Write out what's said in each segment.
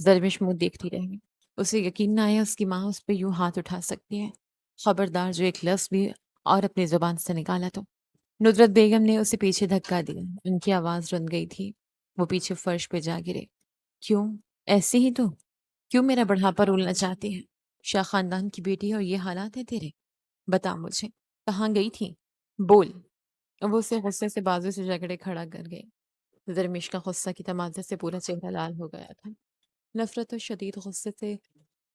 زرمش منہ دیکھتی رہ گئی۔ اسے یقین نہ آیا اس کی ماں اس پہ یوں ہاتھ اٹھا سکتی ہے۔ خبردار جو ایک لفظ بھی اور اپنی زبان سے نکالا تو۔ ندرت بیگم نے اسے پیچھے دھکا دیا۔ ان کی آواز رن گئی تھی۔ وہ پیچھے فرش پہ جا گرے۔ کیوں؟ ایسے ہی تو؟ کیوں میرا بڑھاپا رولنا چاہتی ہے؟ شاہ خاندان کی بیٹی اور یہ حالات ہے تیرے؟ بتا مجھے، کہاں گئی تھی؟ بول۔ وہ اسے غصے سے بازو سے جگڑے کھڑا کر گئے۔ زرمش کا غصہ کی تمازت سے پورا چہرہ لال ہو گیا تھا۔ نفرت اور شدید غصے سے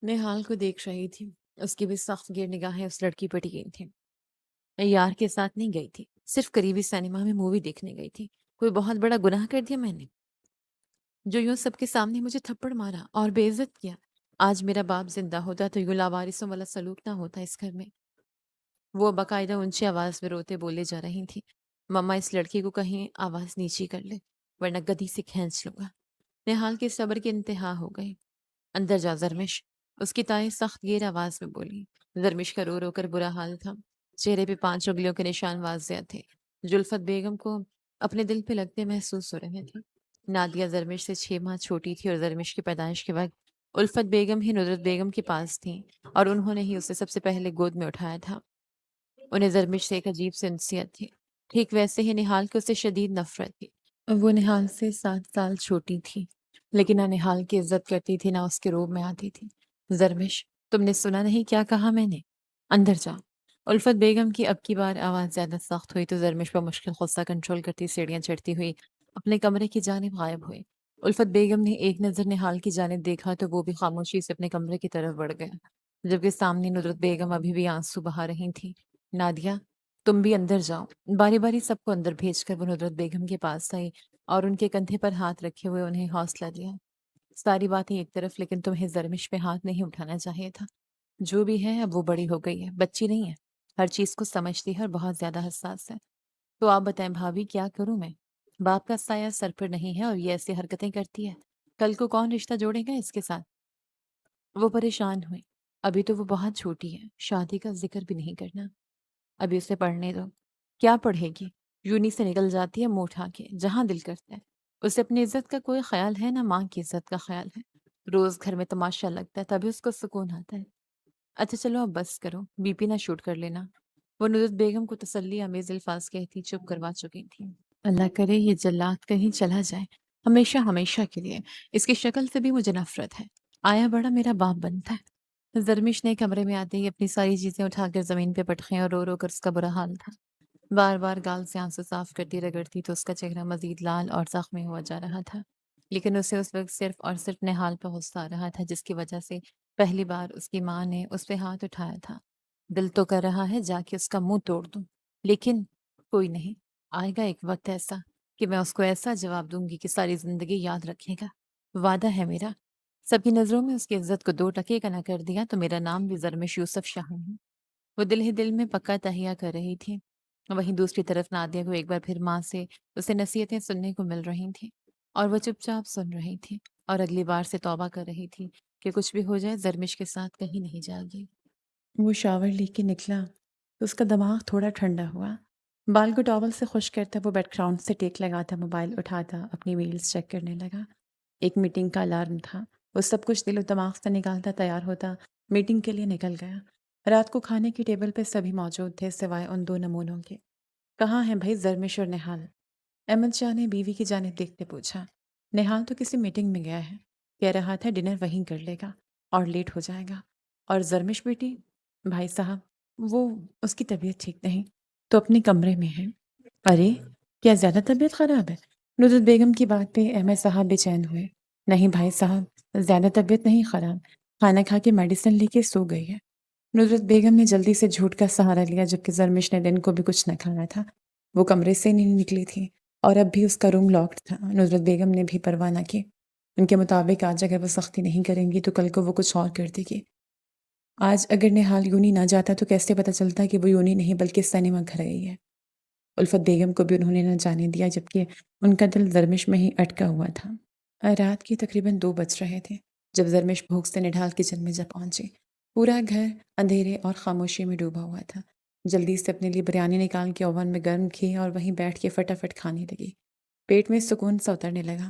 نہال کو دیکھ رہی تھی۔ اس کی بھی سخت گر نگاہیں اس لڑکی پر ٹکی تھیں۔ میں یار کے ساتھ نہیں گئی تھی، صرف قریبی سینما میں مووی دیکھنے گئی تھی۔ کوئی بہت بڑا گناہ کر دیا میں نے جو یوں سب کے سامنے مجھے تھپڑ مارا اور بے عزت کیا؟ آج میرا باپ زندہ ہوتا تو یوں لاوارثوں والا سلوک نہ ہوتا اس گھر میں۔ وہ باقاعدہ اونچی آواز میں روتے بولے جا رہی تھی۔ مما اس لڑکی کو کہیں آواز نیچی کر لے ورنہ گدی سے کھینچ لوں گا۔ نہال کے صبر کی انتہا ہو گئی۔ اندر جا زرمش، اس کی تائیں سخت گیر آواز میں بولی۔ زرمش کا رو رو کر برا حال تھا۔ چہرے پہ 5 انگلیوں کے نشان واضح تھے جو الفت بیگم کو اپنے دل پہ لگتے محسوس ہو رہے تھے۔ نادیہ زرمش سے 6 ماہ چھوٹی تھی اور زرمش کی پیدائش کے وقت الفت بیگم ہی ندرت بیگم کے پاس تھیں اور انہوں نے ہی اسے سب سے پہلے گود میں اٹھایا تھا۔ انہیں زرمش سے ایک عجیب سی انسیت تھی۔ ٹھیک ویسے ہی نہال کو اس سے شدید نفرت تھی۔ وہ نہال سے 7 سال چھوٹی تھی لیکن نہ نہال کی عزت کرتی تھی نہ اس کے روب میں آتی تھی۔ زرمش، تم نے سنا نہیں کیا کہا میں نے؟ اندر جا۔ الفت بیگم کی اب کی بار آواز زیادہ سخت ہوئی تو زرمش پر مشکل غصہ کنٹرول کرتی سیڑھیاں چڑھتی ہوئی اپنے کمرے کی جانب غائب ہوئی۔ الفت بیگم نے ایک نظر نہال کی جانب دیکھا تو وہ بھی خاموشی سے اپنے کمرے کی طرف بڑھ گیا جبکہ سامنے ندرت بیگم ابھی بھی آنسو بہا رہی تھی۔ نادیہ، تم بھی اندر جاؤ۔ باری باری سب کو اندر بھیج کر وہ ندرت بیگم کے پاس آئی اور ان کے کندھے پر ہاتھ رکھے ہوئے انہیں حوصلہ دیا۔ ساری باتیں ایک طرف لیکن تمہیں زرمش پہ ہاتھ نہیں اٹھانا چاہیے تھا۔ جو بھی ہے اب وہ بڑی ہو گئی ہے، بچی نہیں ہے، ہر چیز کو سمجھتی ہے اور بہت زیادہ حساس ہے۔ تو آپ بتائیں بھابھی کیا کروں میں؟ باپ کا سایہ سر پر نہیں ہے اور یہ ایسی حرکتیں کرتی ہے، کل کو کون رشتہ جوڑے گا اس کے ساتھ؟ وہ پریشان ہوئی۔ ابھی تو وہ بہت چھوٹی ہے، شادی کا ذکر بھی نہیں کرنا۔ ابھی اسے پڑھنے دو۔ کیا پڑھے گی؟ یونی سے نکل جاتی ہے منہ اٹھا کے جہاں دل کرتا ہے۔ اسے اپنی عزت کا کوئی خیال ہے نہ ماں کی عزت کا خیال ہے۔ روز گھر میں تماشا لگتا ہے تبھی اس کو سکون آتا ہے۔ اچھا چلو اب بس کرو، بی پی نہ شوٹ کر لینا۔ وہ ندرت بیگم کو تسلی آمیز الفاظ کہتی چپ کروا چکی تھی۔ اللہ کرے یہ جلاد کہیں چلا جائے، ہمیشہ ہمیشہ کے لیے۔ اس کی شکل سے بھی مجھے نفرت ہے۔ آیا بڑا میرا باپ بنتا ہے۔ زرمش نے کمرے میں آتے ہی اپنی ساری چیزیں اٹھا کر زمین پہ پٹخیں اور رو رو کر اس کا برا حال تھا۔ بار بار گال سے آنسو صاف کرتی رگڑتی تو اس کا چہرہ مزید لال اور زخمی ہوا جا رہا تھا لیکن اسے اس وقت صرف اور صرف نہال پہ غصہ آ رہا تھا جس کی وجہ سے پہلی بار اس کی ماں نے اس پہ ہاتھ اٹھایا تھا۔ دل تو کر رہا ہے جا کے اس کا منہ توڑ دوں لیکن کوئی نہیں، آئے گا ایک وقت ایسا کہ میں اس کو ایسا جواب دوں گی کہ ساری زندگی یاد رکھے گا۔ وعدہ ہے میرا۔ سب کی نظروں میں اس کی عزت کو 2 ٹکے کا نہ کر دیا تو میرا نام بھی زرمش یوسف شاہ نہیں۔ وہ دل ہی دل میں پکا تہیہ کر رہی تھی۔ وہیں دوسری طرف نادیہ کو ایک بار پھر ماں سے اسے نصیحتیں سننے کو مل رہی تھیں اور وہ چپ چاپ سن رہی تھی اور اگلی بار سے توبہ کر رہی تھی کہ کچھ بھی ہو جائے زرمش کے ساتھ کہیں نہیں جائے گی۔ وہ شاور لے کے نکلا تو اس کا دماغ تھوڑا ٹھنڈا ہوا۔ بال کو ٹاول سے خشک کرتا وہ بیک گراؤنڈ سے ٹیک لگاتا موبائل اٹھاتا اپنی میلز چیک کرنے لگا۔ ایک میٹنگ کا الارم تھا۔ وہ سب کچھ دل و دماغ سے نکالتا تیار ہوتا میٹنگ کے لیے نکل گیا۔ رات کو کھانے کی ٹیبل پہ سبھی موجود تھے سوائے ان 2 نمونوں کے۔ کہاں ہیں بھائی زرمش اور نہال؟ احمد شاہ نے بیوی کی جانب دیکھتے پوچھا۔ نہال تو کسی میٹنگ میں گیا ہے، کہہ رہا تھا ڈنر وہیں کر لے گا اور لیٹ ہو جائے گا۔ اور زرمش بیٹی؟ بھائی صاحب وہ اس کی طبیعت ٹھیک نہیں تو اپنے کمرے میں ہے۔ ارے کیا زیادہ طبیعت خراب ہے؟ ندرت بیگم کی بات پہ احمد صاحب بے چین ہوئے۔ نہیں بھائی صاحب زیادہ طبیعت نہیں خراب، کھانا کھا کے میڈیسن لے کے سو گئی ہے۔ ندرت بیگم نے جلدی سے جھوٹ کا سہارا لیا جبکہ زرمش نے دن کو بھی کچھ نہ کھانا تھا۔ وہ کمرے سے نہیں نکلی تھی اور اب بھی اس کا روم لاکڈ تھا۔ ندرت بیگم نے بھی پرواہ نہ کی۔ ان کے مطابق آج اگر وہ سختی نہیں کریں گی تو کل کو وہ کچھ اور کر دے گی۔ آج اگر نہال یونی نہ جاتا تو کیسے پتہ چلتا کہ وہ یونی نہیں بلکہ سینما گھر گئی ہے۔ الفت بیگم کو بھی انہوں نے نہ جانے دیا جبکہ ان کا دل زرمش میں ہی اٹکا ہوا تھا۔ رات کے تقریباً 2 بج رہے تھے جب زرمش بھوک سے نڈھال کچن میں جا پہنچی۔ پورا گھر اندھیرے اور خاموشی میں ڈوبا ہوا تھا۔ جلدی سے اپنے لیے بریانی نکال کے اوون میں گرم کی اور وہیں بیٹھ کے فٹافٹ کھانے لگی۔ پیٹ میں سکون سا اترنے لگا۔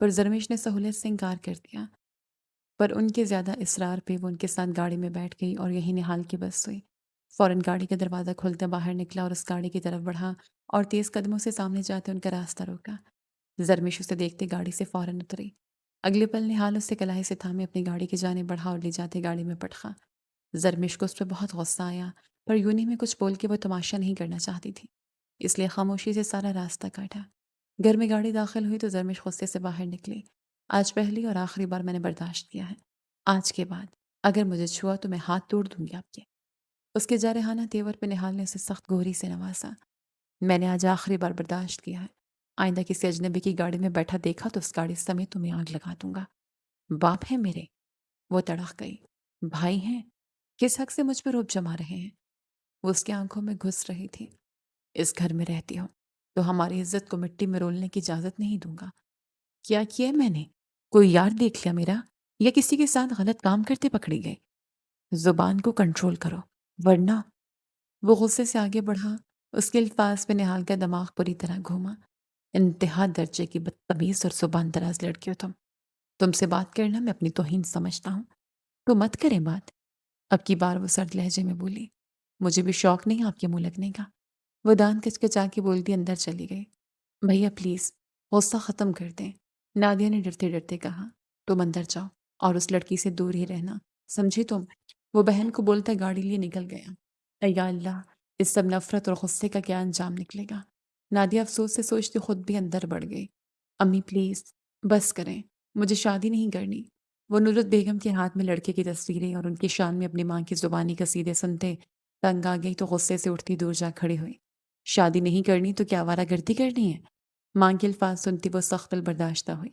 پر زرمش نے سہولت سے انکار کر دیا۔ پر ان کے زیادہ اصرار پہ وہ ان کے ساتھ گاڑی میں بیٹھ گئی اور یہی نہال کی بس ہوئی۔ فوراً گاڑی کا دروازہ کھولتا باہر نکلا اور اس گاڑی کی طرف بڑھا اور تیز قدموں سے سامنے جاتے ان کا راستہ روکا۔ زرمش اسے دیکھتے گاڑی سے فوراً اتری۔ اگلے پل نہال اسے کلائی سے تھامے اپنی گاڑی کی جانب بڑھا اور لے جاتے گاڑی میں پٹخا۔ زرمش کو اس پہ بہت غصہ آیا، پر یونی میں کچھ بول کے وہ تماشا نہیں کرنا چاہتی تھی، اس لیے خاموشی سے سارا راستہ کاٹا۔ گھر میں گاڑی داخل ہوئی تو زرمش غصے سے باہر نکلی۔ آج پہلی اور آخری بار میں نے برداشت کیا ہے، آج کے بعد اگر مجھے چھوا تو میں ہاتھ توڑ دوں گی آپ کے۔ اس کے جارحانہ تیور پہ نہال نے اسے سخت گوری سے نوازا۔ میں نے آج آخری بار برداشت کیا ہے، آئندہ کسی اجنبی کی گاڑی میں بیٹھا دیکھا تو اس گاڑی سمیت تمہیں آگ لگا دوں گا۔ باپ ہے میرے، وہ تڑخ گئی۔ بھائی ہیں، کس حق سے مجھ پر روب جما رہے ہیں؟ وہ اس کی آنکھوں میں گھس رہی تھی۔ اس گھر میں رہتی ہو تو ہماری عزت کو مٹی میں رولنے کی اجازت نہیں دوں گا۔ کیا میں نے؟ کوئی یار دیکھ لیا میرا یا کسی کے ساتھ غلط کام کرتے پکڑی گئے؟ زبان کو کنٹرول کرو ورنہ۔ وہ غصے سے آگے بڑھا۔ اس کے الفاظ پہ نہال کا دماغ پوری طرح گھوما۔ انتہا درجے کی بدتمیز اور زبان دراز لڑکی ہو تم سے بات کرنا میں اپنی توہین سمجھتا ہوں، تو مت کریں بات۔ اب کی بار وہ سرد لہجے میں بولی۔ مجھے بھی شوق نہیں آپ کے منہ لگنے کا۔ وہ دان کچکچا کے بولتی اندر چلی گئی۔ بھیا پلیز غصہ ختم کر دیں، نادیہ نے ڈرتے ڈرتے کہا۔ تم اندر جاؤ اور اس لڑکی سے دور ہی رہنا، سمجھی تم؟ وہ بہن کو بولتا گاڑی لیے نکل گیا۔ اے یا اللہ، اس سب نفرت اور غصے کا کیا انجام نکلے گا؟ نادیہ افسوس سے سوچتی خود بھی اندر بڑھ گئی۔ امی پلیز بس کریں، مجھے شادی نہیں کرنی۔ وہ نورت بیگم کے ہاتھ میں لڑکے کی تصویریں اور ان کی شان میں اپنی ماں کی زبانی قصیدے سنتے تنگ آ گئی تو غصے سے اٹھتی دور جا کھڑی ہوئی۔ شادی نہیں کرنی تو کیا آوارہ گردی کرنی ہے؟ ماں کے الفاظ سنتی وہ سخت دل برداشتہ ہوئی۔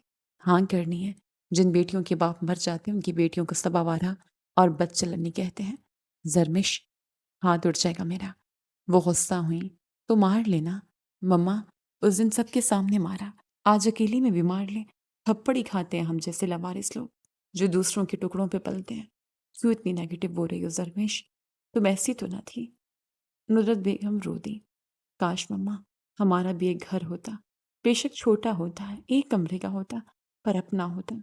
ہاں کرنی ہے، جن بیٹیوں کے باپ مر جاتے ہیں ان کی بیٹیوں کو سب آوارہ اور بد چلنی کہتے ہیں۔ زرمش، ہاتھ اٹھ جائے گا میرا۔ وہ غصہ ہوئی۔ تو مار لینا مما، اس دن سب کے سامنے مارا، آج اکیلی میں بھی مار لیں۔ تھپڑ ہی کھاتے ہیں ہم جیسے لاوارث لوگ جو دوسروں کے ٹکڑوں پہ پلتے ہیں۔ کیوں اتنی نیگیٹو بول رہی ہو زرمش؟ تم ایسی تو نہ تھی۔ نصرت بیگم رو دی۔ کاش مما ہمارا بھی ایک گھر ہوتا، بے شک چھوٹا ہوتا ہے، ایک کمرے کا ہوتا، پر اپنا ہوتا۔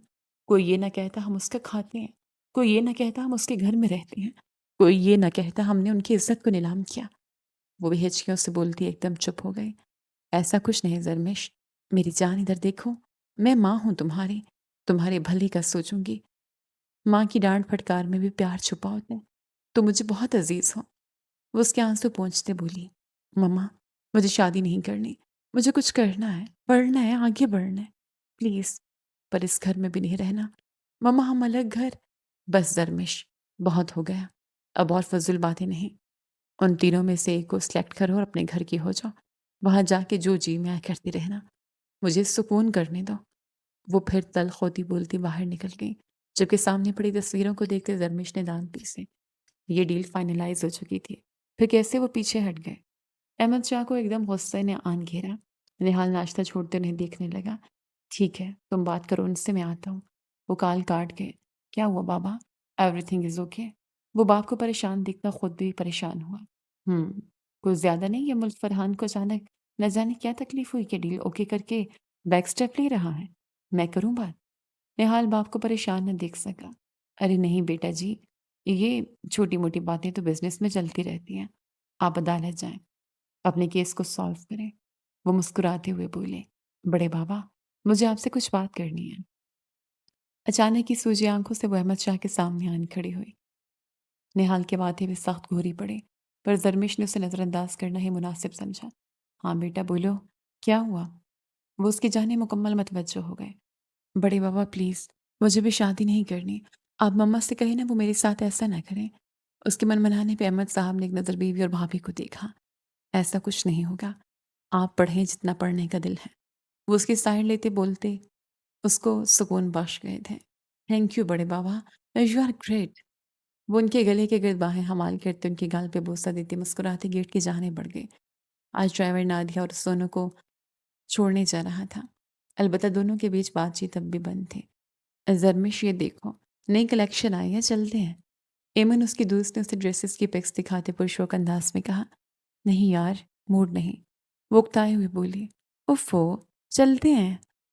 کوئی یہ نہ کہتا ہم اس کا کھاتے ہیں، کوئی یہ نہ کہتا ہم اس کے گھر میں رہتے ہیں، کوئی یہ نہ کہتا ہم نے ان کی عزت کو نیلام کیا۔ وہ بھی ہچکیوں سے بولتی ایک دم چپ ہو گئی۔ ایسا کچھ نہیں زرمش، میری جان ادھر دیکھو، میں ماں ہوں تمہاری، تمہاری بھلی کا سوچوں گی۔ ماں کی ڈانٹ پھٹکار میں بھی پیار چھپا ہوتا ہے، تو مجھے بہت عزیز ہو۔ وہ اس کے آنسو پونچھتے بولی، مما مجھے شادی نہیں کرنی، مجھے کچھ کرنا ہے، پڑھنا ہے، آگے بڑھنا ہے، پلیز۔ پر اس گھر میں بھی نہیں رہنا مما، ہم الگ گھر۔ بس زرمش، بہت ہو گیا، اب اور فضول باتیں نہیں۔ ان تینوں میں سے ایک کو سلیکٹ کرو اور اپنے گھر کی ہو جاؤ، وہاں جا کے جو جی میں آئے کرتی رہنا، مجھے سکون کرنے دو۔ وہ پھر تلخ ہوتی بولتی باہر نکل گئی، جبکہ سامنے پڑی تصویروں کو دیکھتے زرمش نے دان پیسے۔ یہ ڈیل فائنلائز ہو چکی تھی، پھر کیسے وہ پیچھے ہٹ گئے؟ احمد شاہ کو ایک دم غصے نے آن گھیرا۔ نہال ناشتہ چھوڑتے انہیں دیکھنے لگا۔ ٹھیک ہے تم بات کرو ان سے، میں آتا ہوں۔ وہ کال کاٹ گئے۔ کیا ہوا بابا؟ Every thing is okay? وہ باپ کو پریشان دیکھتا خود بھی پریشان ہوا۔ کچھ زیادہ نہیں، یہ ملک فرحان کو اچانک نہ جانے کیا تکلیف ہوئی کہ ڈیل اوکے کر کے بیک سٹیپ لے رہا ہے؟ میں کروں بات؟ نہال باپ کو پریشان نہ دیکھ سکا۔ ارے نہیں بیٹا جی، یہ چھوٹی موٹی باتیں تو بزنس میں چلتی رہتی ہیں، آپ عدالت جائیں، اپنے کیس کو سالو کریں۔ وہ مسکراتے ہوئے بولے، بڑے بابا مجھے آپ سے کچھ بات کرنی ہے۔ اچانک کی سوجی آنکھوں سے وہ احمد شاہ کے سامنے آن کھڑی ہوئی۔ نہال کے ماتھے پہ سخت گھوری پڑے، پر زرمش نے اسے نظر انداز کرنا ہی مناسب سمجھا۔ ہاں بیٹا بولو، کیا ہوا؟ وہ اس کی جانب مکمل متوجہ ہو گئے۔ بڑے بابا پلیز، مجھے بھی شادی نہیں کرنی، آپ مما سے کہیں نا وہ میرے ساتھ ایسا نہ کریں۔ اس کے من منانے پہ احمد صاحب نے ایک نظر بیوی اور بھابھی کو دیکھا۔ ایسا کچھ نہیں ہوگا، آپ پڑھیں جتنا پڑھنے کا دل ہے۔ وہ اس کی سائڈ لیتے بولتے اس کو سکون بخش گئے تھے۔ تھینک یو بڑے بابا، یو آر گریٹ۔ وہ ان کے گلے کے گرد باہیں حمال کرتے ان کے گال پہ بوسہ دیتے مسکراتے گیٹ کی جانب بڑھ گئے۔ آج ڈرائیور نادیہ اور سونو کو چھوڑنے جا رہا تھا، البتہ دونوں کے بیچ بات چیت اب بھی بند تھی۔ زرمش یہ دیکھو، نئی کلیکشن آئی ہے، چلتے ہیں۔ ایمن اس کی دوست نے اسے ڈریسز کی پکس دکھاتے پرشوق انداز میں کہا، نہیں یار، موڈ نہیں۔ وہ اکتائے ہوئے بولی، اوفو چلتے ہیں،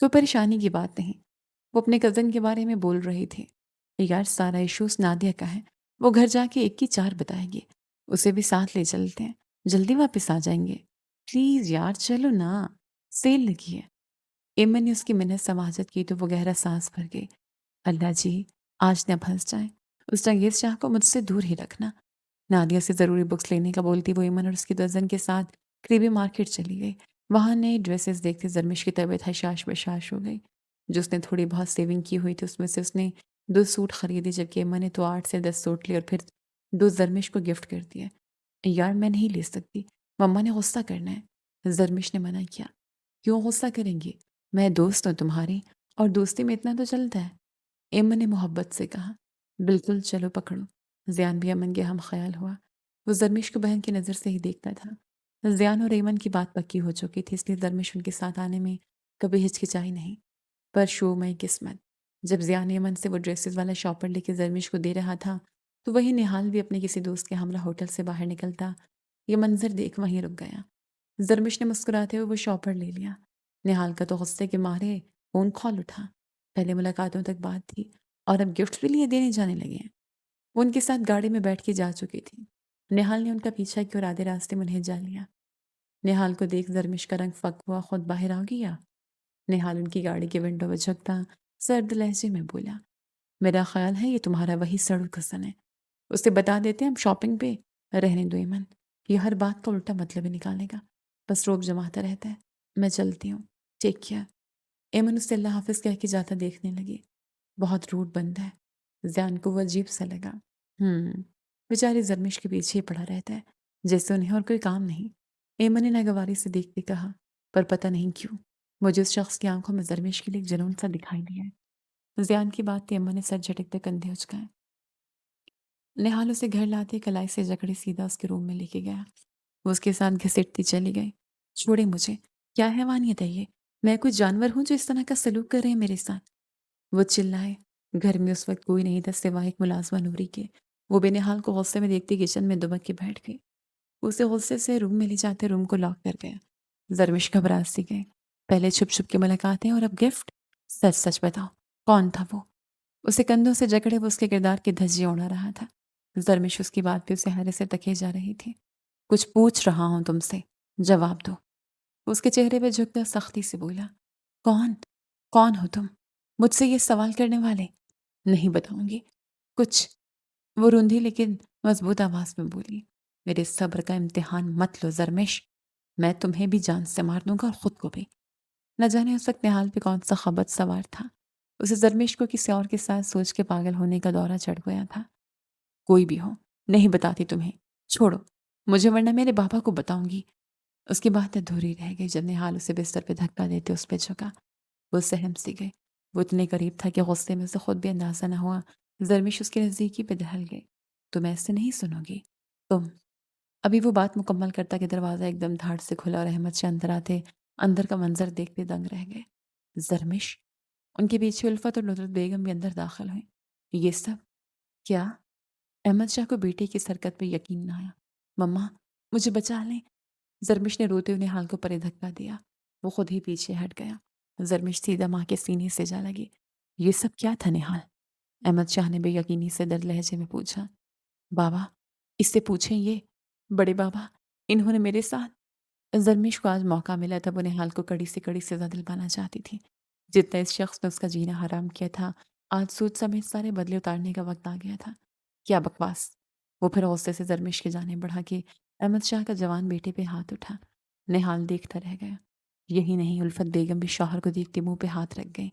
کوئی پریشانی کی بات نہیں۔ وہ اپنے کزن کے بارے میں بول رہی تھی۔ یار سارا ایشوز نادیہ کا ہے، وہ گھر جا کے ایک کی چار بتائے گی، اسے بھی ساتھ لے چلتے ہیں، جلدی واپس آ جائیں گے۔ پلیز یار چلو نا، سیل لگی ہے۔ ایمن نے اس کی منت سماجت کی تو وہ گہرا سانس بھر گئی۔ اللہ جی آج نہ پھنس جائیں، اس چنگیز شاہ کو مجھ سے دور ہی رکھنا۔ نادیہ سے ضروری بکس لینے کا بولتی وہ ایمن اور اس کی کزن کے ساتھ قریبی مارکیٹ چلی گئی۔ وہاں نئی ڈریسز دیکھتے زرمش کی طبیعت حشاش بشاش ہو گئی۔ جو اس نے تھوڑی بہت سیونگ کی ہوئی تھی اس میں سے اس نے 2 سوٹ خریدے، جبکہ ایمن نے تو 8 سے 10 سوٹ لیے اور پھر 2 زرمش کو گفٹ کر دیے۔ یار میں نہیں لے سکتی، مما نے غصہ کرنا ہے۔ زرمش نے منع کیا۔ کیوں غصہ کریں گی؟ میں دوست ہوں تمہاری، اور دوستی میں اتنا تو چلتا ہے۔ ایمن نے محبت سے کہا۔ بالکل چلو پکڑو۔ زیان بھی امن کے ہم خیال ہوا۔ وہ زرمش کو بہن کی نظر سے ہی دیکھتا تھا۔ زیان اور ایمن کی بات پکی ہو چکی تھی، اس لیے زرمش ان کے ساتھ آنے میں کبھی ہچکچائی نہیں۔ پر شو میں قسمت، جب زیان ایمن سے وہ ڈریسز والا شاپر لے کے زرمش کو دے رہا تھا تو وہی نہال بھی اپنے کسی دوست کے ہمراہ ہوٹل سے باہر نکلتا۔ یہ منظر دیکھ وہیں رک گیا۔ زرمش نے مسکراتے ہوئے وہ شاپر لے لیا۔ نہال کا تو غصے کے مارے فون کھول اٹھا۔ پہلے ملاقاتوں تک بات تھی اور اب گفٹ بھی لیے دینے جانے لگے ہیں۔ وہ ان کے ساتھ گاڑی میں بیٹھ کے جا چکی تھی۔ نہال نے ان کا پیچھا کیا اور آدھے راستے میں انہیں جا لیا۔ نہال کو دیکھ زرمش کا رنگ فک ہوا، خود باہر آ گیا۔ نہال ان کی گاڑی کے ونڈو میں جھکتا سرد لہجے میں بولا، میرا خیال ہے یہ تمہارا وہی سڑو کزن ہے۔ اسے بتا دیتے ہیں ہم شاپنگ پہ۔ رہنے دو ایمن، یہ ہر بات کا الٹا مطلب ہی نکالے گا، بس روب جماتا رہتا ہے۔ میں چلتی ہوں، ٹیک کیئر۔ ایمن اس سے اللہ حافظ کہہ کے جاتا دیکھنے لگی۔ بہت روڈ بند ہے۔ زیان کو وہ عجیب سا لگا۔ بیچاری زرمش کے پیچھے ہی پڑا رہتا ہے، جیسے انہیں اور کوئی کام نہیں۔ ایمن نے ناگواری سے دیکھتے کہا، پر پتہ نہیں کیوں مجھے اس شخص کی آنکھوں میں زرمش کے لیے ایک جنون سا دکھائی دیا ہے۔ زیان کی بات تھی، ایمن نے سر جھٹکتے کندھے اچکائے۔ نہال اسے گھر لاتے کلائی سے جکڑے سیدھا اس کے روم میں لے کے گیا۔ وہ اس کے ساتھ گھسیٹتی چلی گئی۔ چھوڑے مجھے، کیا حیوانیت ہے یہ؟ میں کوئی جانور ہوں جو اس طرح کا سلوک کر رہے ہیں میرے ساتھ؟ وہ چلائے۔ گھر میں اس وقت کوئی نہیں تھا سوائے ایک ملازمہ نوری کے۔ وہ بے نہال کو غصے میں دیکھتی کچن میں دبک کے بیٹھ گئی۔ اسے غصے سے روم میں لے جاتے روم کو لاک کر گیا۔ زرمش گھبرا سی گئی۔ پہلے چھپ چھپ کے ملاقاتیں اور اب گفٹ۔ سچ سچ بتاؤ کون تھا وہ؟ اسے کندھوں سے جکڑے وہ اس کے کردار کی دھجی اڑا رہا تھا۔ زرمش اس کی بات پہ اسے ہارے سے تکیے جا رہی تھی۔ کچھ پوچھ رہا ہوں تم سے، جواب دو۔ اس کے چہرے پہ جھک کر سختی سے بولا، کون کون ہو تم مجھ سے یہ سوال کرنے والے؟ نہیں بتاؤں گی کچھ۔ وہ روندھی لیکن مضبوط آواز میں بولی، میرے صبر کا امتحان مت لو زرمش، میں تمہیں بھی جان سے مار دوں گا اور خود کو بھی۔ نہ جانے اس وقت نہال پہ کون سا خبت سوار تھا۔ اسے زرمش کو کسی اور کے ساتھ سوچ کے پاگل ہونے کا دورہ چڑھ گیا تھا۔ کوئی بھی ہو، نہیں بتاتی تمہیں، چھوڑو مجھے ورنہ میرے بابا کو بتاؤں گی۔ اس کی بات ادھوری رہ گئی جب نہال اسے بستر پہ دھکا دیتے اس پہ جھکا۔ وہ سہم سی گئی۔ وہ اتنے قریب تھا کہ غصے میں اسے خود بھی اندازہ نہ ہوا۔ زرمش اس کے نزدیکی پہ دہل گئی۔ تم ایسے نہیں سنو گی تم۔ ابھی وہ بات مکمل کرتا کہ دروازہ ایک دم دھاڑ سے کھلا اور احمد شاہ اندر آتے اندر کا منظر دیکھتے دنگ رہ گئے۔ زرمش، ان کے پیچھے الفت اور ندرت بیگم بھی اندر داخل ہوئیں۔ یہ سب کیا؟ احمد شاہ کو بیٹے کی حرکت پہ یقین نہ آیا۔ مما مجھے بچا لیں۔ زرمش نے روتے ہوئے نہال کو پرے دھکا دیا۔ وہ خود ہی پیچھے ہٹ گیا۔ زرمش سیدھا ماں کے سینے سے جا لگی۔ یہ سب کیا تھا نہال؟ احمد شاہ نے بے یقینی سے درد لہجے میں پوچھا۔ بابا، اس سے پوچھیں یہ بڑے بابا، انہوں نے میرے ساتھ۔ زرمش کو آج موقع ملا تھا، وہ نہال کو کڑی سے کڑی سزا دلوانا چاہتی تھی۔ جتنا اس شخص نے اس کا جینا حرام کیا تھا، آج سود سمیت سارے بدلے اتارنے کا وقت آ گیا تھا۔ کیا بکواس! وہ پھر غصے سے زرمش کی جانب بڑھا کے احمد شاہ کا جوان بیٹے پہ ہاتھ اٹھا۔ نہال دیکھتا رہ گیا۔ یہی نہیں، الفت بیگم بھی شوہر کو دیکھتے منہ پہ ہاتھ رکھ گئی۔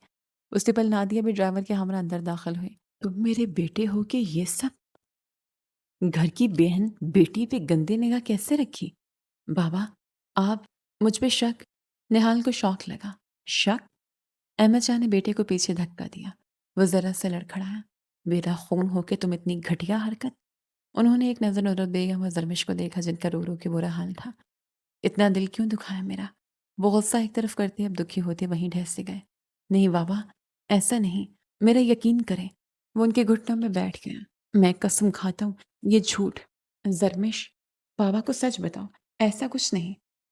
اسی پل نادیہ بھی ڈرائیور کے ہمراہ اندر داخل ہوئی۔ تم میرے بیٹے ہو کے یہ سب؟ گھر کی بہن بیٹی پہ گندے نگاہ کیسے رکھی؟ بابا آپ مجھ پہ شک؟ نہال کو شوق لگا۔ شک؟ احمد شاہ نے بیٹے کو پیچھے دھکا دیا۔ وہ ذرا سے لڑکھڑایا۔ میرا خون ہو کے تم اتنی گھٹیا حرکت؟ انہوں نے ایک نظر ندرت بیگم اور زرمش کو دیکھا جن کا رو رو کے برا حال تھا۔ اتنا دل کیوں دکھایا میرا؟ وہ غصہ ایک طرف کرتے اب دکھی ہوتے وہیں ڈھس سے گئے۔ نہیں بابا، ایسا نہیں، میرا یقین کریں۔ وہ ان کے گھٹنوں میں بیٹھ گیا۔ میں قسم کھاتا ہوں یہ جھوٹ۔ زرمش، بابا کو سچ بتاؤ، ایسا کچھ نہیں۔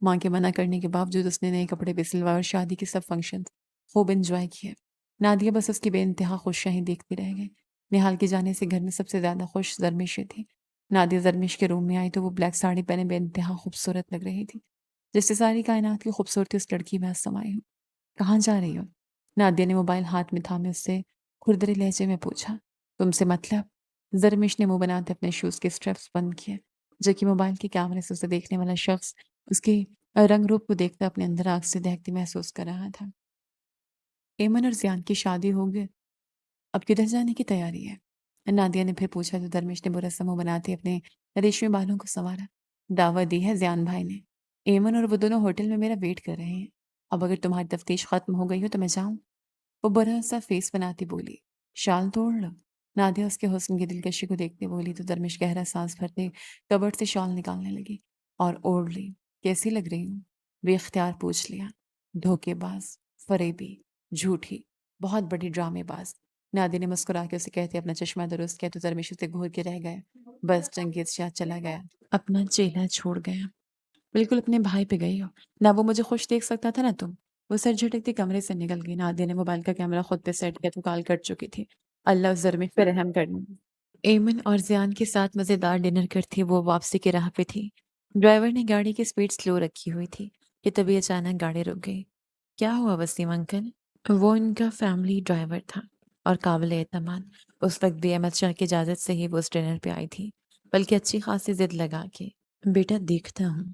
ماں کے منع کرنے کے باوجود اس نے نئے کپڑے بھی سلوائے اور شادی کے سب فنکشن خوب انجوائے کیے۔ نادیہ بس اس کی بے انتہا خوشیاں دیکھتی رہ گئی۔ نہال کے جانے سے گھر میں سب سے زیادہ خوش زرمیشی تھی۔ نادیہ زرمیش کے روم میں آئی تو وہ بلیک ساڑی پہنے بے انتہا خوبصورت لگ رہی تھی، جس سے ساری کائنات کی خوبصورتی اس لڑکی میں سمائی ہو۔ کہاں جا رہی ہو؟ نادیہ نے موبائل ہاتھ میں تھامے اس سے کھردرے لہجے میں پوچھا۔ تم سے مطلب؟ زرمیش نے منہ بناتے اپنے شوز کے اسٹریپس بند کیے، جو کہ موبائل کے کیمرے سے اسے دیکھنے والا شخص اس کے رنگ روپ کو دیکھتا اپنے اندر آگ سے دہکتی محسوس کر رہا تھا۔ ایمن اور زیان کی شادی ہو گئی، اب کدھر جانے کی تیاری ہے؟ نادیہ نے پھر پوچھا تو درمیش نے برا سا منہ بناتے اپنے ریشمی بالوں کو سنوارا۔ دعوت دی ہے زیان بھائی نے، ایمن اور وہ دونوں ہوٹل میں میرا ویٹ کر رہے ہیں۔ اب اگر تمہاری تفتیش ختم ہو گئی ہو تو میں جاؤں؟ وہ برا سا فیس بناتی بولی۔ شال توڑ لو۔ نادیہ اس کے حسن کی دلکشی کو دیکھتے بولی تو درمیش گہرا سانس بھرتے کبرٹ سے شال نکالنے لگی اور اوڑھ لی۔ کیسی لگ رہی ہوں؟ بے اختیار پوچھ لیا۔ دھوکے باز، فریبی، جھوٹی، بہت بڑی ڈرامے باز۔ نادی نے مسکرا کے اسے کہتے اپنا چشمہ درست کیا تو درمیش اسے گھور کے رہ گیا۔ بس چنگیز شاہ چلا گیا، اپنا چیلا چھوڑ گیا۔ بالکل اپنے بھائی پہ گئی ہو نہ، وہ مجھے خوش دیکھ سکتا تھا نہ تم۔ وہ سر جھٹکتی کمرے سے نکل گئی۔ نادیہ نے موبائل کا کیمرہ خود پہ سیٹ کیا تو کال کٹ چکی تھی۔ اللہ اس زرمیش پہ رحم کرنا۔ ایمن اور زیان کے ساتھ مزیدار ڈنر کرتی وہ واپسی کی راہ پہ تھی۔ ڈرائیور نے گاڑی کی سپیڈ سلو رکھی ہوئی تھی کہ تبھی اچانک گاڑی رک گئی۔ کیا ہوا وسیم انکل؟ وہ ان کا فیملی ڈرائیور تھا اور قابل اعتماد۔ اس وقت بھی احمد شاہ کی اجازت سے ہی وہ اس ڈنر پہ آئی تھی، بلکہ اچھی خاصی ضد لگا کے۔ بیٹا دیکھتا ہوں۔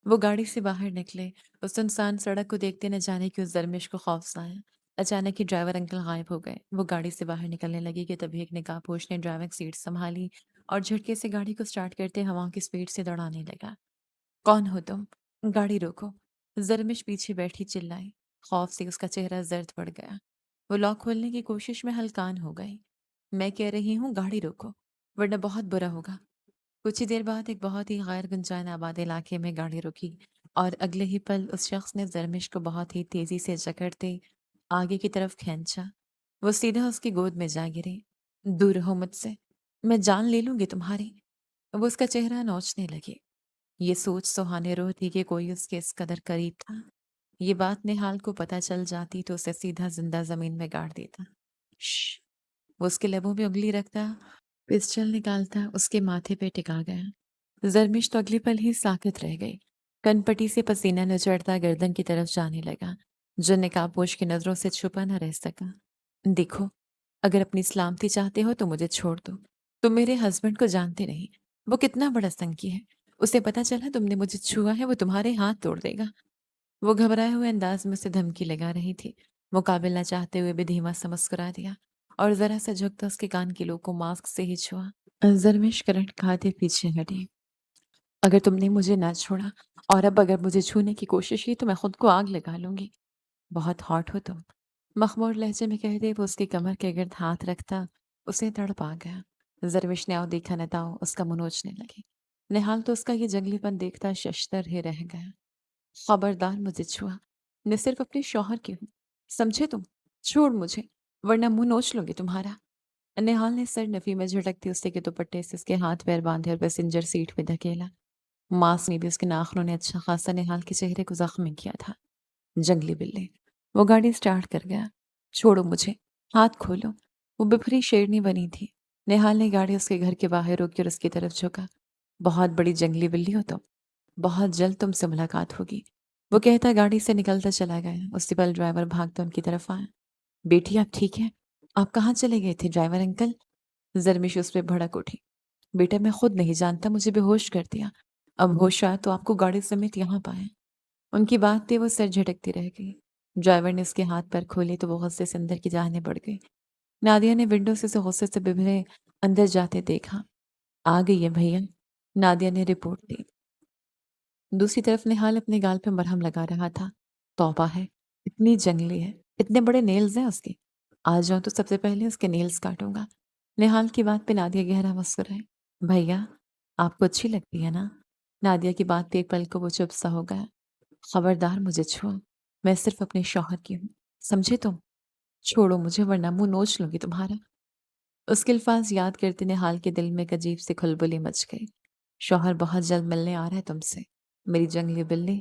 وہ گاڑی سے باہر نکلے۔ اس سنسان سڑک کو دیکھتے نہ جانے کہ اس زرمیش کو خوف سا آیا۔ اچانک ہی ڈرائیور انکل غائب ہو گئے۔ وہ گاڑی سے باہر نکلنے لگی کہ تبھی ایک نقاب پوش نے ڈرائیونگ سیٹ سنبھالی اور جھٹکے سے گاڑی کو سٹارٹ کرتے ہوا کی سپیڈ سے دوڑانے لگا۔ کون ہو تم؟ گاڑی روکو۔ زرمش پیچھے بیٹھی چلائی۔ خوف سے اس کا چہرہ زرد پڑ گیا۔ وہ لاک کھولنے کی کوشش میں ہلکان ہو گئی۔ میں کہہ رہی ہوں گاڑی روکو ورنہ بہت برا ہوگا۔ کچھ ہی دیر بعد ایک بہت ہی غیر گنجان آباد علاقے میں گاڑی رکی اور اگلے ہی پل اس شخص نے زرمش کو بہت ہی تیزی سے جکڑتے آگے کی طرف کھینچا۔ وہ سیدھا اس کی گود میں جا گری۔ دور رہو مجھ سے، میں جان لے لوں گی تمہاری۔ وہ اس کا چہرہ نوچنے لگی۔ یہ سوچ سہانے روح تھی کہ کوئی اس کے اس قدر قریب تھا۔ یہ بات نہال کو پتہ چل جاتی تو اسے سیدھا زندہ زمین میں گاڑ دیتا۔ شش! وہ اس کے لبوں پہ انگلی رکھتا، پسٹل نکالتا، اس کے ماتھے پہ ٹکا گیا۔ زرمش تو اگلے پل ہی ساکت رہ گئی۔ کن پٹی سے پسینہ نچڑتا گردن کی طرف جانے لگا، جو نقاب پوش کی نظروں سے چھپا نہ رہ سکا۔ دیکھو، اگر اپنی سلامتی چاہتے ہو تو مجھے چھوڑ دو۔ تم میرے ہسبینڈ کو جانتے نہیں، وہ کتنا بڑا سنکی ہے۔ اسے پتا چلا تم نے مجھے چھوا ہے وہ تمہارے ہاتھ توڑ دے گا۔ وہ گھبرائے ہوئے انداز میں اسے دھمکی لگا رہی تھی۔ مقابل نہ چاہتے ہوئے بھی دھیما سا مسکرا دیا اور ذرا سا جھکتا اس کے کان کی لو کو ماسک سے ہی چھوا۔ زرمش کرنٹ کھاتے پیچھے ہٹی۔ اگر تم نے مجھے نہ چھوڑا اور اب اگر مجھے چھونے کی کوشش کی تو میں خود کو آگ لگا لوں گی۔ بہت ہاٹ ہو تم، مخمور لہجے میں کہتے وہ اس کی کمر کے گرد ہاتھ رکھتا اسے تڑپ آ گیا۔ زرمش نے آؤ دیکھا نہ تاؤ اس کا منہ نوچنے لگی۔ نہال تو اس کا یہ جنگلی پن دیکھتا ششدر ہی رہ گیا۔ خبردار مجھے چھوا، میں صرف اپنے شوہر کی ہوں، سمجھے تم؟ چھوڑ مجھے ورنہ منہ نوچ لوں گی تمہارا۔ نہال نے سر نفی میں جھٹکتی اسے کے دوپٹے سے اس کے ہاتھ پیر باندھے اور پیسنجر سیٹ پہ دھکیلا۔ ماس میں بھی اس کے ناخنوں نے اچھا خاصا نہال کے چہرے کو زخمی کیا تھا۔ جنگلی بلے۔ وہ گاڑی سٹارٹ کر گیا۔ چھوڑو مجھے، ہاتھ کھولو۔ وہ بپھری شیرنی بنی تھی۔ نہال نے گاڑی اس کے گھر کے باہر روکی اور اس کی طرف جھکا۔ بہت بڑی جنگلی بلی ہو تم، بہت جلد تم سے ملاقات ہوگی۔ وہ کہتا گاڑی سے نکلتا چلا گیا۔ اسی پل ڈرائیور بھاگتا ان کی طرف آیا۔ بیٹی آپ ٹھیک ہیں؟ آپ کہاں چلے گئے تھے ڈرائیور انکل؟ زرمش اس پہ بھڑک اٹھی۔ بیٹا میں خود نہیں جانتا، مجھے بے ہوش کر دیا۔ اب ہوش آیا تو آپ کو گاڑی سمیت یہاں پایا۔ ان کی بات پہ وہ سر جھٹکتی رہ گئی۔ ڈرائیور نے اس کے ہاتھ پر کھولے تو وہ غصے سے اندر کی جانب بڑھ گئی۔ نادیہ نے ونڈو سے اسے غصے سے ببھرے اندر جاتے دیکھا۔ آ گئی ہے بھیا، نادیہ نے رپورٹ دی۔ دوسری طرف نہال اپنے گال پہ مرہم لگا رہا تھا۔ توبہ ہے، اتنی جنگلی ہے، اتنے بڑے نیلز ہیں اس کے۔ آ جاؤں تو سب سے پہلے اس کے نیلز کاٹوں گا۔ نہال کی بات پہ نادیہ گہرا مسکرائی۔ بھیا، آپ کو اچھی لگتی ہے نا؟ نادیہ کی بات پہ ایک پل کو وہ چپ سا ہو گیا۔ خبردار مجھے چھو، میں صرف اپنے شوہر کی ہوں، سمجھے تم؟ چھوڑو مجھے ورنہ منہ نوچ لوں گی تمہارا۔ اس کے الفاظ یاد کرتے نہال کے دل میں ایک عجیب سی کھلبلی مچ گئی۔ شوہر بہت جلد ملنے آ رہا ہے تم سے، میری جنگلی بلی۔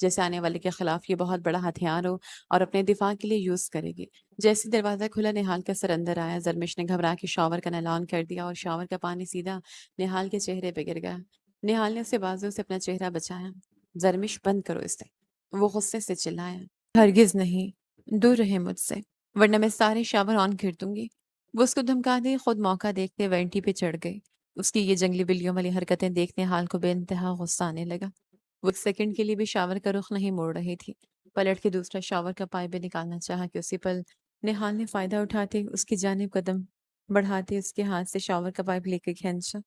جیسے آنے والے کے خلاف یہ بہت بڑا ہتھیار ہو اور اپنے دفاع کے لیے یوز کرے گی۔ جیسے دروازہ کھلا نہال کا سر اندر آیا، زرمش نے گھبرا کے شاور کا نل آن کر دیا اور شاور کا پانی سیدھا نہال کے چہرے پہ گر گیا۔ نہال نے اسے بازو سے اپنا چہرہ بچایا۔ زرمش بند کرو اسے، وہ غصے سے چلایا۔ ہرگز نہیں، دور رہے مجھ سے، ورنہ میں سارے شاور آن کر دوں گی۔ وہ اس کو دھمکا دے خود موقع دیکھتے وینٹی پہ چڑھ گئی۔ اس کی یہ جنگلی بلیوں والی حرکتیں دیکھنے حال کو بے انتہا غصہ آنے لگا۔ وہ ایک سیکنڈ کے لیے بھی شاور کا رخ نہیں موڑ رہی تھی۔ پلٹ کے دوسرا شاور کا پائپ بھی نکالنا چاہا کہ اسی پل نہال نے فائدہ اٹھاتے اس کی جانب قدم بڑھاتے اس کے ہاتھ سے شاور کا پائپ لے کے کھینچا۔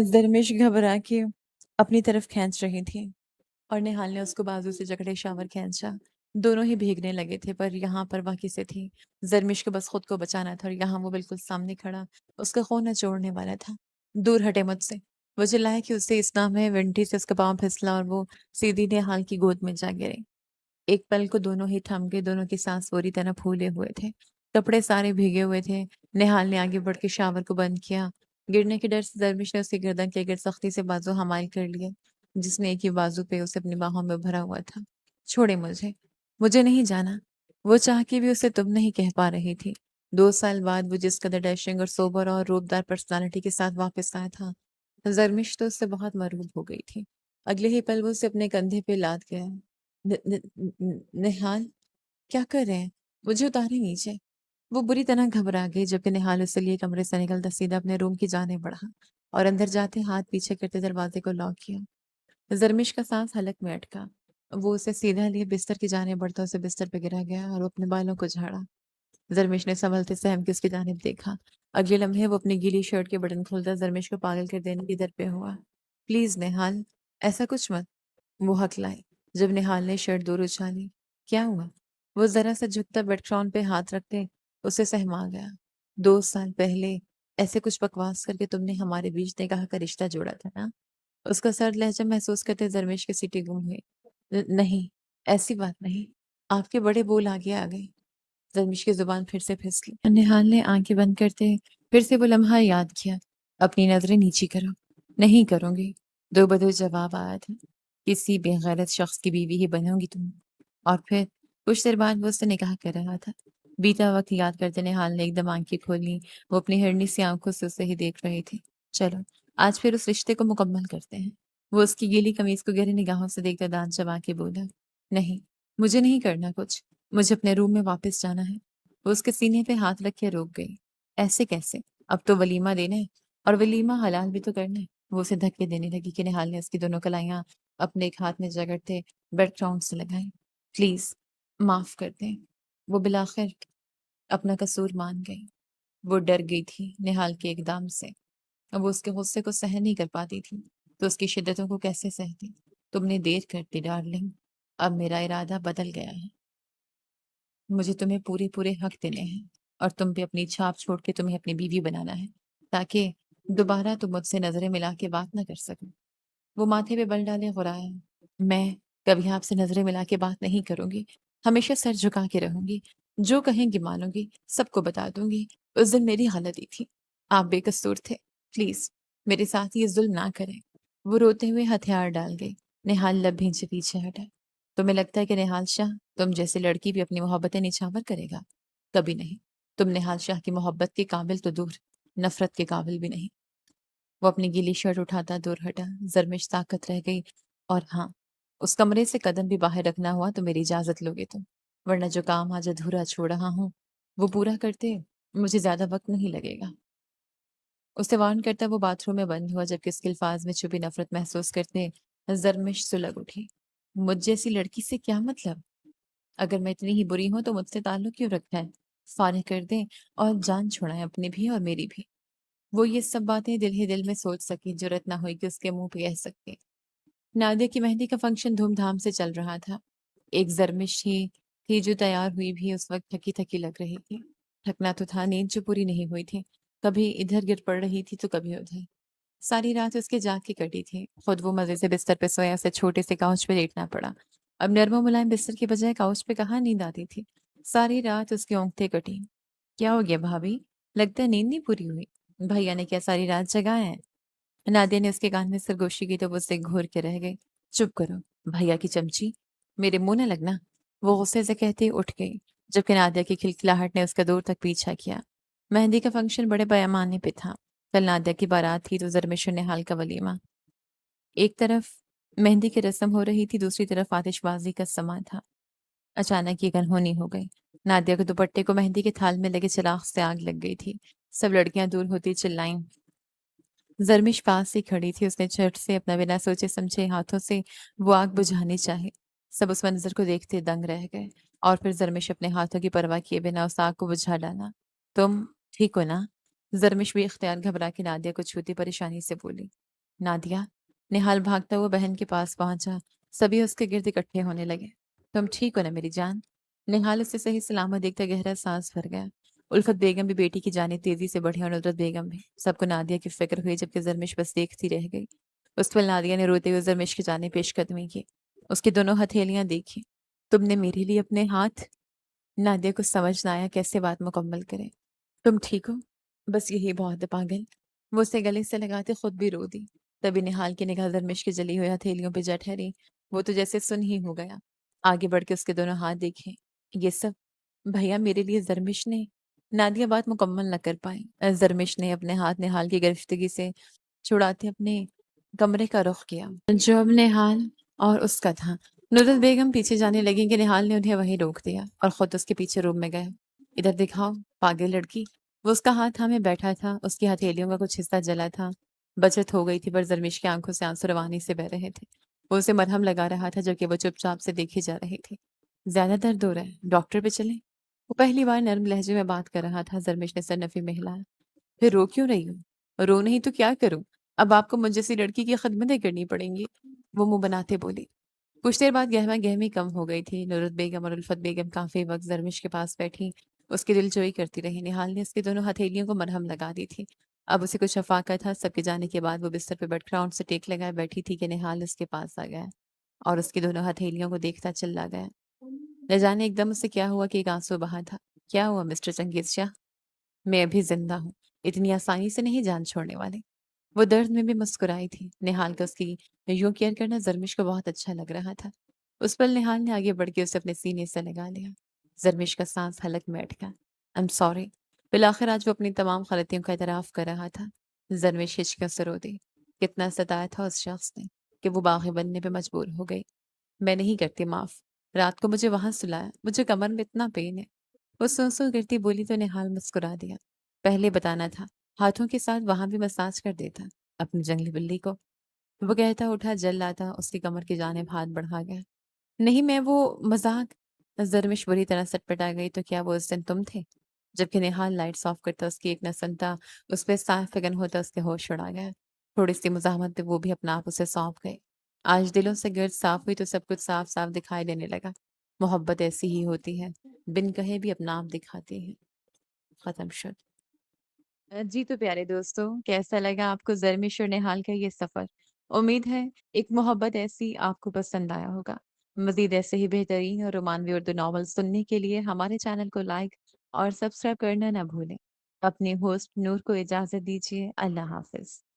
درمش گھبرا کے اپنی طرف کھینچ رہی تھی اور نہال نے اس کو بازو سے جکڑے شاور کھینچا۔ دونوں ہی بھیگنے لگے تھے، پر یہاں پر واقع سے تھی۔ زرمش کو بس خود کو بچانا تھا اور یہاں وہ بالکل سامنے کھڑا اس کا خون نچوڑنے والا تھا۔ دور ہٹے مجھ سے، وہ چلایا کہ اسے اس نام ہے ونٹی سے اس کا پاؤں پھسلا اور وہ سیدھی نہال کی گود میں جا گرے۔ ایک پل کو دونوں ہی تھم گئے، دونوں کی سانس پوری طرح پھولے ہوئے تھے، کپڑے سارے بھیگے ہوئے تھے۔ نہال نے آگے بڑھ کے شاور کو بند کیا۔ گرنے کے ڈر سے زرمش نے اس کی گردن کے گر سختی سے بازو حمائل کر لیے، جس نے ایک ہی بازو پہ اسے اپنی باہوں میں بھرا ہوا تھا۔ چھوڑے مجھے نہیں جانا۔ وہ چاہ کے بھی اسے تم نہیں کہہ پا رہی تھی۔ 2 سال بعد وہ جس قدر ڈیشنگ اور سوبر اور روبدار پرسنالٹی کے ساتھ واپس آیا تھا، زرمش تو اس سے بہت مرعوب ہو گئی تھی۔ اگلے ہی پل وہ اسے اپنے کندھے پہ لاد گیا۔ نہال، کیا کر رہے ہیں؟ مجھے اتارے نیچے۔ وہ بری طرح گھبرا گئی جبکہ نہال اسے لیے کمرے سے نکلتا سیدھا اپنے روم کی جانب بڑھا اور اندر جاتے ہاتھ پیچھے کرتے دروازے کو لاک کیا۔ زرمش کا سانس حلق میں اٹکا۔ وہ اسے سیدھا لیے بستر کی جانب بڑھتا اسے بستر پہ گرا گیا اور اپنے بالوں کو جھاڑا۔ زرمش نے سنبھلتے سہم کے اس کی جانب دیکھا۔ اگلے لمحے وہ اپنی گیلی شرٹ کے بٹن کھولتا زرمش کو پاگل کر دینے کی در پہ ہوا۔ پلیز نہال، ایسا کچھ مت، وہ ہکلائے جب نہال نے شرٹ دور اچھالی۔ کیا ہوا؟ وہ ذرا سا جھکتا بیڈ کرون پہ ہاتھ رکھتے اسے سہما گیا۔ 2 سال پہلے ایسے کچھ بکواس کر کے تم نے ہمارے بیچ نکاح کا رشتہ جوڑا تھا نا؟ اس کا سرد لہجہ محسوس کرتے زرمش کی سیٹی گم ہوئی۔ نہیں، ایسی بات نہیں، آپ کے بڑے بول آگے آ گئے۔ زرمش کی زبان پھر سے پھسلی۔ نہال نے آنکھیں بند کرتے پھر سے وہ لمحہ یاد کیا۔ اپنی نظریں نیچی کرو۔ نہیں کروں گی، دو بدو جواب آیا تھا۔ کسی بے غیرت شخص کی بیوی ہی بنو گی تم۔ اور پھر کچھ دیر بعد وہ اس سے نکاح کر رہا تھا۔ بیتا وقت یاد کرتے نہال نے ایک دم آنکھیں کھولی۔ وہ اپنی ہرنی سی آنکھوں سے اسے ہی دیکھ رہی تھی۔ چلو آج پھر اس رشتے کو مکمل کرتے ہیں۔ وہ اس کی گیلی قمیض کو گہری نگاہوں سے دیکھتا دانت چبا کے بولا، نہیں، مجھے نہیں کرنا کچھ، مجھے اپنے روم میں واپس جانا ہے۔ وہ اس کے سینے پہ ہاتھ رکھ کے روک گئی۔ ایسے کیسے؟ اب تو ولیمہ دینا ہے اور ولیمہ حلال بھی تو کرنا ہے۔ وہ اسے دھکے دینے لگی کہ نہال نے اس کی دونوں کلائیاں اپنے ایک ہاتھ میں جگڑتے بیڈ گراؤنڈ سے لگائیں۔ پلیز معاف کر دیں۔ وہ بالآخر اپنا قصور مان گئی۔ وہ ڈر گئی تھی نہال کے اقدام سے۔ وہ اس کے غصے کو سہن نہیں کر پاتی تھی تو اس کی شدتوں کو کیسے سہتی؟ تم نے دیر کر دی ڈارلنگ، اب میرا ارادہ بدل گیا ہے۔ مجھے تمہیں پورے حق دینے ہیں اور تم پہ اپنی چھاپ چھوڑ کے تمہیں اپنی بیوی بنانا ہے تاکہ دوبارہ تم مجھ سے نظریں ملا کے بات نہ کر سکو۔ وہ ماتھے پہ بل ڈالے غرایا، میں کبھی آپ سے نظریں ملا کے بات نہیں کروں گی، ہمیشہ سر جھکا کے رہوں گی، جو کہیں گی مانوں گی، سب کو بتا دوں گی۔ اس دن میری غلطی تھی، آپ بے قصور تھے، پلیز میرے ساتھ یہ ظلم نہ کریں۔ وہ روتے ہوئے ہتھیار ڈال گئی۔ نہال لب بھینچے پیچھے ہٹا۔ تمہیں لگتا ہے کہ نہال شاہ تم جیسی لڑکی بھی اپنی محبتیں نچھاور کرے گا؟ کبھی نہیں۔ تم نہال شاہ کی محبت کے قابل تو دور، نفرت کے قابل بھی نہیں۔ وہ اپنی گیلی شرٹ اٹھاتا دور ہٹا۔ زرمش طاقت رہ گئی، اور ہاں، اس کمرے سے قدم بھی باہر رکھنا ہوا تو میری اجازت لوگے تم، ورنہ جو کام آج ادھورا چھوڑ رہا ہوں وہ پورا کرتے مجھے زیادہ وقت نہیں لگے گا۔ اسے وارن کرتا وہ باتھ روم میں بند ہوا جبکہ اس کے الفاظ میں چھپی نفرت محسوس کرتے زرمش سلگ اٹھی۔ مجھ جیسی لڑکی سے کیا مطلب؟ اگر میں اتنی ہی بری ہوں تو مجھ سے تعلق کیوں رکھا ہے؟ فارغ کر دیں اور جان چھوڑائیں اپنی بھی اور میری بھی۔ وہ یہ سب باتیں دل ہی دل میں سوچ سکی، جرت نہ ہوئی کہ اس کے منہ پہ کہہ سکتی۔ نادیہ کی مہندی کا فنکشن دھوم دھام سے چل رہا تھا۔ ایک زرمش ہی تھی جو تیار ہوئی بھی اس وقت تھکی تھکی لگ رہی تھی۔ تھکنا تو تھا، نیند جو پوری نہیں ہوئی تھی، کبھی ادھر گر پڑ رہی تھی تو کبھی ادھر۔ ساری رات اس کے جاگ کی کٹی تھی۔ خود وہ مزے سے بستر پہ سویا، اسے چھوٹے سے کاؤچ پہ لیٹنا پڑا۔ اب نرم و ملائم بستر کی بجائے کاؤچ پہ کہاں نیند آتی تھی۔ ساری رات اس کی اونگھیں کٹی۔ کیا ہو گیا بھابھی؟ لگتا ہے نیند نہیں پوری ہوئی۔ بھیا نے کیا ساری رات جگایا ہے؟ نادیہ نے اس کے کان میں سرگوشی کی تو وہ اسے گھور کے رہ گئی۔ چپ کرو بھیا کی چمچی، میرے منہ نہ لگنا، وہ غصے سے کہتی اٹھ گئی، جبکہ نادیہ کی کھلکھلاہٹ نے اس کا دور تک پیچھا کیا۔ مہندی کا فنکشن بڑے پیمانے پہ تھا۔ کل نادیہ کی بارات تھی تو زرمش اور نہال کا ولیمہ۔ ایک طرف مہندی کی رسم ہو رہی تھی، دوسری طرف آتش بازی کا سماں تھا۔ اچانک یہ انہونی ہو گئی۔ نادیہ کے دوپٹے کو مہندی کے تھال میں لگے چراغ سے آگ لگ گئی تھی۔ سب لڑکیاں دور ہوتی چلائیں۔ زرمش پاس ہی کھڑی تھی، اس نے جھٹ سے اپنا بنا سوچے سمجھے ہاتھوں سے وہ آگ بجھانی چاہی۔ سب اس منظر کو دیکھتے دنگ رہ گئے اور پھر زرمش اپنے ہاتھوں کی پرواہ کیے بنا اس آگ کو بجھا ڈالا۔ تم ٹھیک ہو نا؟ زرمش بھی اختیار گھبرا کے نادیہ کو چھوتی پریشانی سے بولی۔ نادیہ؟ نہال بھاگتا ہوا بہن کے پاس پہنچا۔ سبھی اس کے گرد اکٹھے ہونے لگے۔ تم ٹھیک ہو نا میری جان؟ نہال اسے صحیح سلامت دیکھتا گہرا سانس بھر گیا۔ الفت بیگم بھی بیٹی کی جانب تیزی سے بڑھی اور ندرت بیگم بھی۔ سب کو نادیہ کی فکر ہوئی، جبکہ زرمش بس دیکھتی رہ گئی۔ اس پل نادیہ نے روتے ہوئے زرمش کی جانب پیش قدمی کی۔ اس کی دونوں ہتھیلیاں دیکھی۔ تم نے میرے لیے اپنے ہاتھ؟ نادیہ کو سمجھ نہ آیا کیسے بات مکمل کرے۔ تم ٹھیک ہو؟ بس یہی بہت ہے پاگل۔ وہ اسے گلے سے لگاتے خود بھی رو دی۔ تبھی نہال کی نگاہ زرمش کی جلی ہوئی ہتھیلیوں پہ جا ٹھہری۔ وہ تو جیسے سن ہی ہو گیا۔ آگے بڑھ کے اس کے دونوں ہاتھ دیکھے۔ یہ سب بھیا میرے لیے زرمش نے؟ نادیہ بات مکمل نہ کر پائی۔ زرمش نے اپنے ہاتھ نہال کی گرفتگی سے چھڑاتے اپنے کمرے کا رخ کیا، جو اب نہال اور اس کا تھا۔ ندرت بیگم پیچھے جانے لگی کہ نہال نے انہیں وہیں روک دیا اور خود اس کے پیچھے روم میں گئے۔ ادھر دکھاؤ پاگل لڑکی۔ وہ اس کا ہاتھ تھامے بیٹھا تھا، اس کی ہتھیلیوں کا کچھ حصہ جلا تھا۔ بچت ہو گئی تھی، پر زرمش کی آنکھوں سے آنسو روانی سے بہہ رہے تھے۔ وہ اسے مرہم لگا رہا تھا، جو کہ وہ چپ چاپ سے دیکھی جا رہی تھی۔ زیادہ درد ہو رہا ہے، ڈاکٹر پہ چلیں؟ وہ پہلی بار نرم لہجے میں بات کر رہا تھا۔ زرمش نے سر نفی میں ہلایا۔ پھر رو کیوں رہی ہوں؟ رو نہیں تو کیا کروں؟ اب آپ کو مجھ جیسی لڑکی کی خدمتیں کرنی پڑیں گی، وہ منہ بناتے بولی۔ کچھ دیر بعد گہما گہمی کم ہو گئی تھی۔ نورت بیگم اور الفت بیگم کافی وقت زرمش کے پاس بیٹھی اس کی دلجوئی کرتی رہی۔ نہال نے اس کی دونوں ہتھیلیوں کو مرہم لگا دی تھی۔ اب اسے کچھ افاقہ تھا۔ سب کے جانے کے بعد وہ بستر پہ بیٹھ گراؤنڈ سے ٹیک لگائے بیٹھی تھی کہ نہال اس کے پاس آ گیا اور اس کی دونوں ہتھیلیوں کو دیکھتا چلا گیا۔ نہ جانے ایک دم اسے کیا ہوا کہ ایک آنسو بہا تھا۔ کیا ہوا مسٹر چنگیز شاہ؟ میں ابھی زندہ ہوں، اتنی آسانی سے نہیں جان چھوڑنے والے۔ وہ درد میں بھی مسکرائی تھی۔ نہال کا اس کی یوں کیئر کرنا زرمش کو بہت اچھا لگ رہا تھا۔ اس پل نہال نے آگے بڑھ کے اسے اپنے سینے سے لگا لیا۔ زرمش کا سانس حلق میں اٹکا۔ I'm sorry۔ بالآخر آج وہ اپنی تمام غلطیوں کا اعتراف کر رہا تھا۔ زرمش ہچکیوں سے رو دی۔ کتنا ستایا تھا اس شخص نے کہ وہ باغی بننے پہ مجبور ہو گئی۔ میں نہیں کرتی معاف۔ رات کو مجھے وہاں سلایا، مجھے کمر میں اتنا پین ہے۔ وہ سو کرتی بولی تو نہال مسکرا دیا۔ پہلے بتانا تھا، ہاتھوں کے ساتھ وہاں بھی مساج کر دیتا اپنی جنگلی بلی کو۔ وہ کہتا اٹھا جل لاتا اس کی کمر کی جانب ہاتھ بڑھا گیا۔ نہیں میں وہ مذاق۔ زرمش بری طرح سٹپٹا گئی۔ تو کیا وہ اس دن تم تھے؟ جبکہ نہال لائٹس آف کرتا اس کی ایک نہ سنتا اس پہ صاف فگن ہوتا اس کے ہوش اڑا گیا۔ تھوڑی سی مزاحمت پہ وہ بھی اپنا آپ اسے سونپ گئی۔ آج دلوں سے گرد صاف ہوئی تو سب کچھ صاف صاف دکھائی دینے لگا۔ محبت ایسی ہی ہوتی ہے، بن کہے بھی اپنا آپ دکھاتی ہے۔ ختم شد۔ جی تو پیارے دوستوں، کیسا لگا آپ کو زرمش اور نہال کا یہ سفر؟ امید ہے ایک محبت ایسی آپ کو پسند آیا ہوگا۔ مزید ایسے ہی بہترین اور رومانوی اردو ناول سننے کے لیے ہمارے چینل کو لائک اور سبسکرائب کرنا نہ بھولیں۔ اپنے ہوسٹ نور کو اجازت دیجیے۔ اللہ حافظ۔